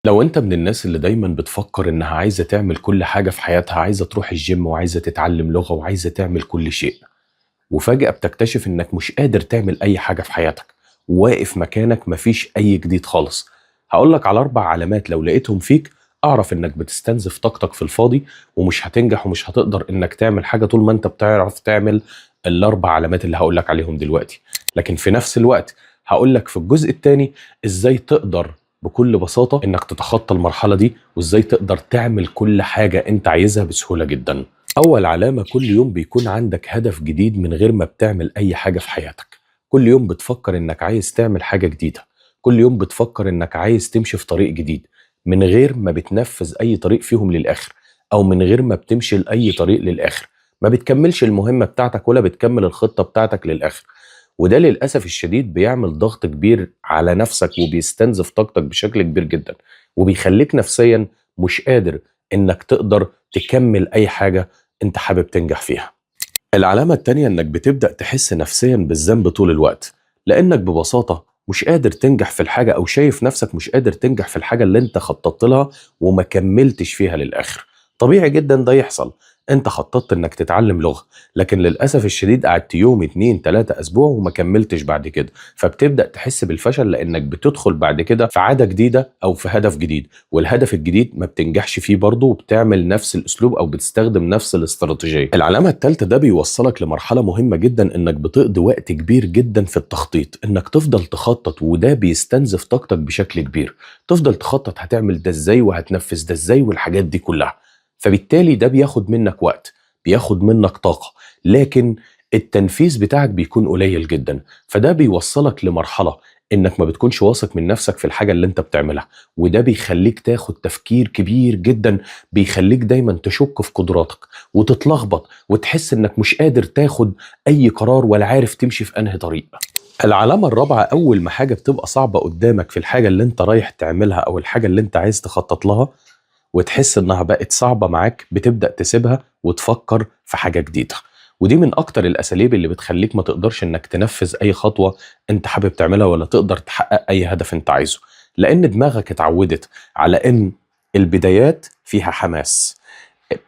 لو انت من الناس اللي دايما بتفكر انها عايزة تعمل كل حاجة في حياتها، عايزة تروح الجيم وعايزة تتعلم لغة وعايزة تعمل كل شيء، وفجأة بتكتشف انك مش قادر تعمل اي حاجة في حياتك، واقف مكانك مفيش اي جديد خالص. هقولك على 4 علامات لو لقيتهم فيك اعرف انك بتستنزف طاقتك في الفاضي، ومش هتنجح ومش هتقدر انك تعمل حاجة طول ما انت بتعرف تعمل ال4 علامات اللي هقولك عليهم دلوقتي. لكن في نفس الوقت هقولك في الجزء التاني ازاي تقدر بكل بساطة انك تتخطى المرحلة دي، وازاي تقدر تعمل كل حاجة انت عايزها بسهولة جدا. أول علامة، كل يوم بيكون عندك هدف جديد من غير ما بتعمل أي حاجة في حياتك. كل يوم بتفكر إنك عايز تعمل حاجة جديدة. كل يوم بتفكر إنك عايز تمشي في طريق جديد من غير ما بتنفذ أي طريق فيهم للآخر، أو من غير ما بتمشي لأي طريق للآخر. ما بتكملش المهمة بتاعتك ولا بتكمل الخطة بتاعتك للآخر. وده للأسف الشديد بيعمل ضغط كبير على نفسك وبيستنزف طاقتك بشكل كبير جدا، وبيخليك نفسيا مش قادر إنك تقدر تكمل أي حاجة انت حابب تنجح فيها. العلامة التانية انك بتبدأ تحس نفسيا بالذنب طول الوقت، لانك ببساطة مش قادر تنجح في الحاجة، او شايف نفسك مش قادر تنجح في الحاجة اللي انت خططت لها وما كملتش فيها للآخر. طبيعي جدا ده يحصل. انت خططت انك تتعلم لغة، لكن للأسف الشديد قعدت يوم 2 3 أسبوع وما كملتش بعد كده، فبتبدأ تحس بالفشل لانك بتدخل بعد كده في عادة جديدة او في هدف جديد، والهدف الجديد ما بتنجحش فيه برضه وبتعمل نفس الاسلوب او بتستخدم نفس الاستراتيجية. العلامة الثالثة، ده بيوصلك لمرحلة مهمة جدا، انك بتقضي وقت كبير جدا في التخطيط، انك تفضل تخطط، وده بيستنزف طاقتك بشكل كبير. تفضل تخطط هتعمل ده ازاي وهتنفذ ده ازاي والحاجات دي كلها، فبالتالي ده بياخد منك وقت، بياخد منك طاقة، لكن التنفيذ بتاعك بيكون قليل جدا. فده بيوصلك لمرحلة انك ما بتكونش واثق من نفسك في الحاجة اللي انت بتعملها، وده بيخليك تاخد تفكير كبير جدا، بيخليك دايما تشك في قدراتك وتتلخبط وتحس انك مش قادر تاخد اي قرار ولا عارف تمشي في انهي طريق. العلامة الرابعة، اول ما حاجة بتبقى صعبة قدامك في الحاجة اللي انت رايح تعملها او الحاجة اللي انت عايز تخطط لها، وتحس انها بقت صعبة معاك، بتبدأ تسيبها وتفكر في حاجة جديدة. ودي من اكتر الاساليب اللي بتخليك ما تقدرش انك تنفذ اي خطوة انت حابب تعملها، ولا تقدر تحقق اي هدف انت عايزه، لان دماغك اتعودت على ان البدايات فيها حماس،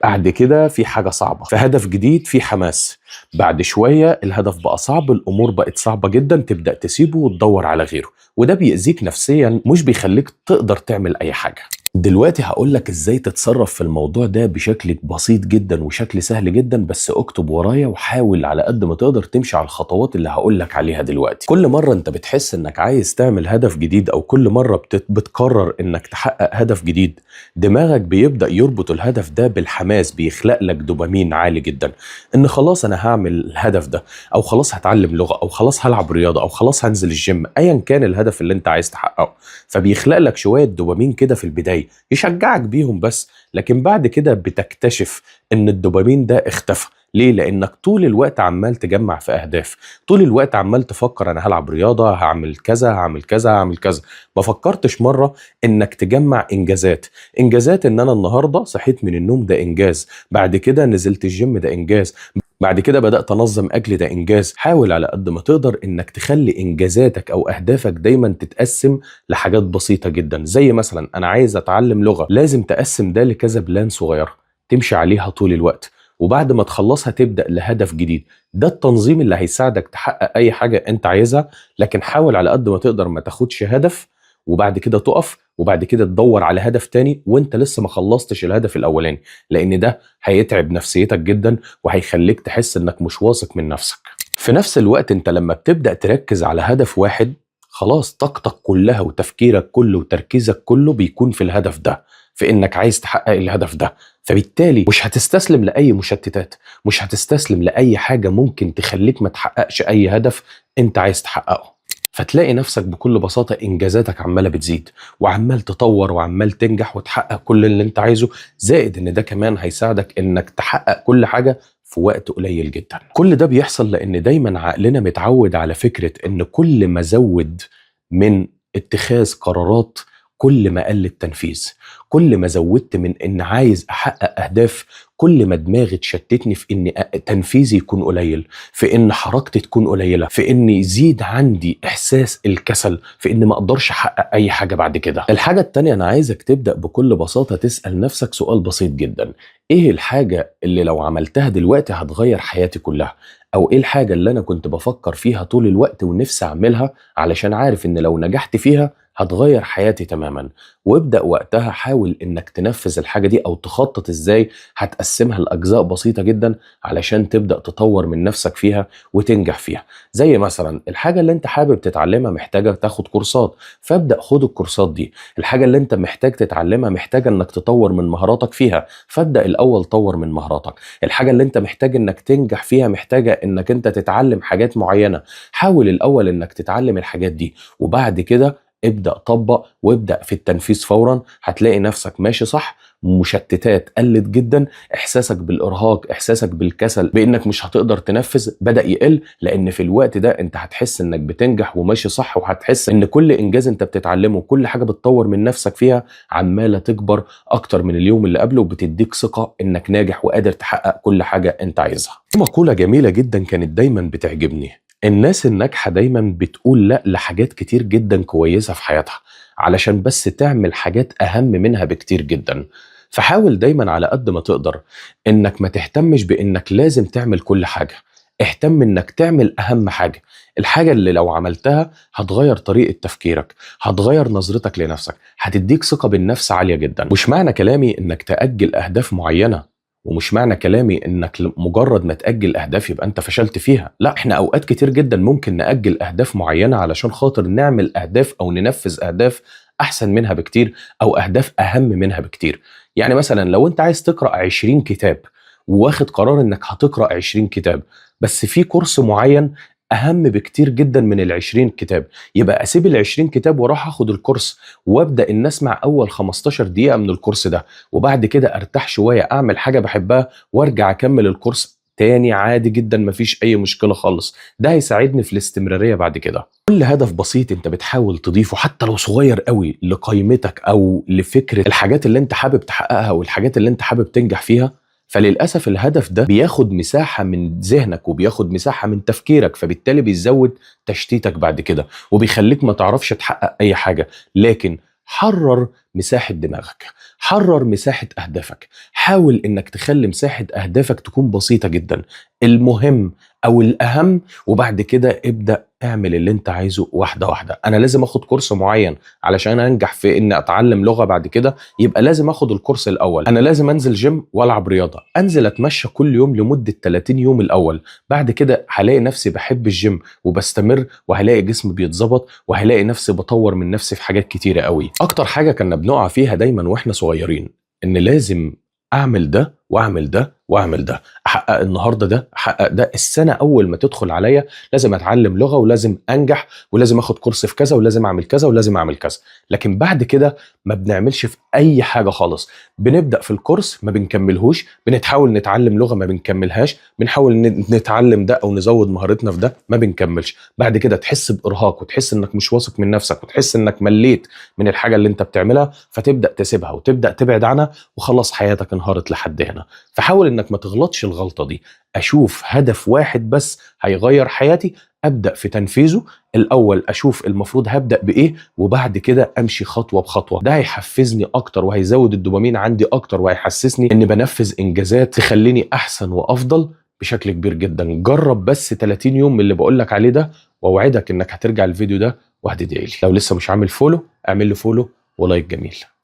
بعد كده في حاجة صعبة، في هدف جديد في حماس، بعد شوية الهدف بقى صعب، الأمور بقت صعبة جدا، تبدأ تسيبه وتدور على غيره، وده بيأذيك نفسيا، مش بيخليك تقدر تعمل أي حاجة. دلوقتي هقولك ازاي تتصرف في الموضوع ده بشكل بسيط جدا وشكل سهل جدا، بس اكتب ورايا وحاول على قد ما تقدر تمشي على الخطوات اللي هقولك عليها دلوقتي. كل مرة انت بتحس انك عايز تعمل هدف جديد، او كل مرة بتقرر انك تحقق هدف جديد، دماغك بيبدأ يربط الهدف ده بالحماس، بيخلق لك دوبامين عالي جدا، ان خلاص انا هعمل الهدف ده، او خلاص هتعلم لغة، او خلاص هلعب رياضة، او خلاص هنزل الجيم، ايا كان الهدف اللي انت عايز تحققه. فبيخلق لك شوية دوبامين كده في البداية يشجعك بيهم بس، لكن بعد كده بتكتشف ان الدوبامين ده اختفى. ليه؟ لانك طول الوقت عمال تجمع في اهداف، طول الوقت عمال تفكر انا هلعب رياضة، هعمل كذا هعمل كذا هعمل كذا. ما فكرتش مرة انك تجمع انجازات، انجازات ان انا النهاردة صحيت من النوم، ده انجاز، بعد كده نزلت الجيم، ده انجاز، بعد كده بدأت أنظم أكلي، ده إنجاز. حاول على قد ما تقدر إنك تخلي إنجازاتك أو أهدافك دايما تتقسم لحاجات بسيطة جدا، زي مثلا أنا عايز أتعلم لغة، لازم تقسم ده لكذا بلان صغيرة تمشي عليها طول الوقت، وبعد ما تخلصها تبدأ لهدف جديد. ده التنظيم اللي هيساعدك تحقق أي حاجة أنت عايزها. لكن حاول على قد ما تقدر ما تاخدش هدف وبعد كده تقف، وبعد كده تدور على هدف تاني وانت لسه ما خلصتش الهدف الأولاني، لأن ده هيتعب نفسيتك جدا وهيخليك تحس انك مش واثق من نفسك. في نفس الوقت انت لما بتبدأ تركز على هدف واحد، خلاص طاقتك كلها وتفكيرك كله وتركيزك كله بيكون في الهدف ده، في انك عايز تحقق الهدف ده. فبالتالي مش هتستسلم لأي مشتتات، مش هتستسلم لأي حاجة ممكن تخليك ما تحققش أي هدف انت عايز تحققه. فتلاقي نفسك بكل بساطة إنجازاتك عمالة بتزيد، وعمال تطور وعمال تنجح وتحقق كل اللي انت عايزه، زائد ان ده كمان هيساعدك انك تحقق كل حاجة في وقت قليل جدا. كل ده بيحصل لان دايما عقلنا متعود على فكرة ان كل ما زود من اتخاذ قرارات، كل ما قل التنفيذ. كل ما زودت من ان عايز احقق اهداف، كل ما دماغي تشتتني في ان تنفيذي يكون قليل، في ان حركتي تكون قليله، في ان يزيد عندي احساس الكسل، في ان ما اقدرش احقق اي حاجه بعد كده. الحاجه التانيه، انا عايزك تبدا بكل بساطه تسال نفسك سؤال بسيط جدا: ايه الحاجه اللي لو عملتها دلوقتي هتغير حياتي كلها؟ او ايه الحاجه اللي انا كنت بفكر فيها طول الوقت ونفسي اعملها علشان عارف ان لو نجحت فيها هتغير حياتي تماما؟ وابدأ وقتها حاول انك تنفذ الحاجة دي او تخطط ازاي هتقسمها لأجزاء بسيطة جدا علشان تبدأ تطور من نفسك فيها وتنجح فيها. زي مثلا الحاجة اللي انت حابب تتعلمها محتاجة تاخد كورسات، فابدأ خد الكورسات دي. الحاجة اللي انت محتاج تتعلمها محتاجة انك تطور من مهاراتك فيها، فابدأ الاول طور من مهاراتك. الحاجة اللي انت محتاج انك تنجح فيها محتاجة انك انت تتعلم حاجات معينة، حاول الاول انك تتعلم الحاجات دي وبعد كده ابدأ طبق وابدأ في التنفيذ فورا. هتلاقي نفسك ماشي صح، مشتتات قلت جدا، احساسك بالارهاق، احساسك بالكسل، بانك مش هتقدر تنفذ بدأ يقل، لان في الوقت ده انت هتحس انك بتنجح وماشي صح، وهتحس ان كل انجاز انت بتتعلمه وكل حاجة بتطور من نفسك فيها عمالة تكبر اكتر من اليوم اللي قبله، وبتديك ثقة انك ناجح وقادر تحقق كل حاجة انت عايزها. في مقولة جميلة جدا كانت دايما بتعجبني: الناس الناجحة دايما بتقول لا لحاجات كتير جدا كويسة في حياتها علشان بس تعمل حاجات أهم منها بكتير جدا. فحاول دايما على قد ما تقدر إنك ما تهتمش بإنك لازم تعمل كل حاجة، اهتم إنك تعمل أهم حاجة، الحاجة اللي لو عملتها هتغير طريقة تفكيرك، هتغير نظرتك لنفسك، هتديك ثقة بالنفس عالية جدا. مش معنى كلامي إنك تأجل أهداف معينة، ومش معنى كلامي انك مجرد ما تأجل اهداف يبقى انت فشلت فيها. لا، احنا اوقات كتير جدا ممكن نأجل اهداف معينة علشان خاطر نعمل اهداف او ننفذ اهداف احسن منها بكتير، او اهداف اهم منها بكتير. يعني مثلا لو انت عايز تقرأ 20 كتاب وواخد قرار انك هتقرأ 20 كتاب، بس في كورس معين اهم بكتير جدا من ال20 كتاب، يبقى اسيب ال20 كتاب واروح اخد الكورس وابدا ان اسمع اول 15 دقيقه من الكورس ده، وبعد كده ارتاح شويه اعمل حاجه بحبها وارجع اكمل الكورس تاني عادي جدا، مفيش اي مشكله خالص. ده هيساعدني في الاستمراريه بعد كده. كل هدف بسيط انت بتحاول تضيفه حتى لو صغير قوي لقائمتك او لفكره الحاجات اللي انت حابب تحققها والحاجات اللي انت حابب تنجح فيها، فللأسف الهدف ده بياخد مساحة من ذهنك وبياخد مساحة من تفكيرك، فبالتالي بيزود تشتيتك بعد كده وبيخليك ما تعرفش تحقق أي حاجة. لكن حرر مساحة دماغك، حرر مساحة أهدافك، حاول إنك تخلي مساحة أهدافك تكون بسيطة جدا، المهم أو الأهم، وبعد كده ابدأ اعمل اللي انت عايزه واحدة واحدة. انا لازم اخد كورس معين علشان انجح في ان اتعلم لغة بعد كده، يبقى لازم اخد الكورس الاول. انا لازم انزل جيم والعب رياضة، انزل اتمشى كل يوم لمدة 30 يوم الاول، بعد كده هلاقي نفسي بحب الجيم وبستمر، وهلاقي جسمي بيتظبط، وهلاقي نفسي بطور من نفسي في حاجات كتيرة قوي. اكتر حاجة كنا بنقع فيها دايما واحنا صغيرين ان لازم اعمل ده واعمل ده واعمل ده، احقق النهارده ده، احقق ده. السنه اول ما تدخل عليا لازم اتعلم لغه ولازم انجح ولازم اخد كورس في كذا ولازم اعمل كذا ولازم اعمل كذا. لكن بعد كده ما بنعملش في اي حاجه خالص. بنبدا في الكورس ما بنكملهوش، بنحاول نتعلم لغه ما بنكملهاش، بنحاول نتعلم ده او نزود مهارتنا في ده ما بنكملش. بعد كده تحس بارهاق وتحس انك مش واثق من نفسك وتحس انك مليت من الحاجه اللي انت بتعملها، فتبدا تسيبها وتبدا تبعد عنها وخلاص حياتك انهارت لحد هنا. فحاول انك ما تغلطش الغلطه دي. اشوف هدف واحد بس هيغير حياتي، ابدا في تنفيذه الاول، اشوف المفروض هبدا بايه وبعد كده امشي خطوه بخطوه. ده هيحفزني اكتر وهيزود الدوبامين عندي اكتر وهيحسسني اني بنفذ انجازات تخليني احسن وافضل بشكل كبير جدا. جرب بس 30 يوم من اللي بقولك عليه ده، واوعدك انك هترجع الفيديو ده وهتدعي لي. لو لسه مش عامل فولو اعمل له فولو ولايك جميل.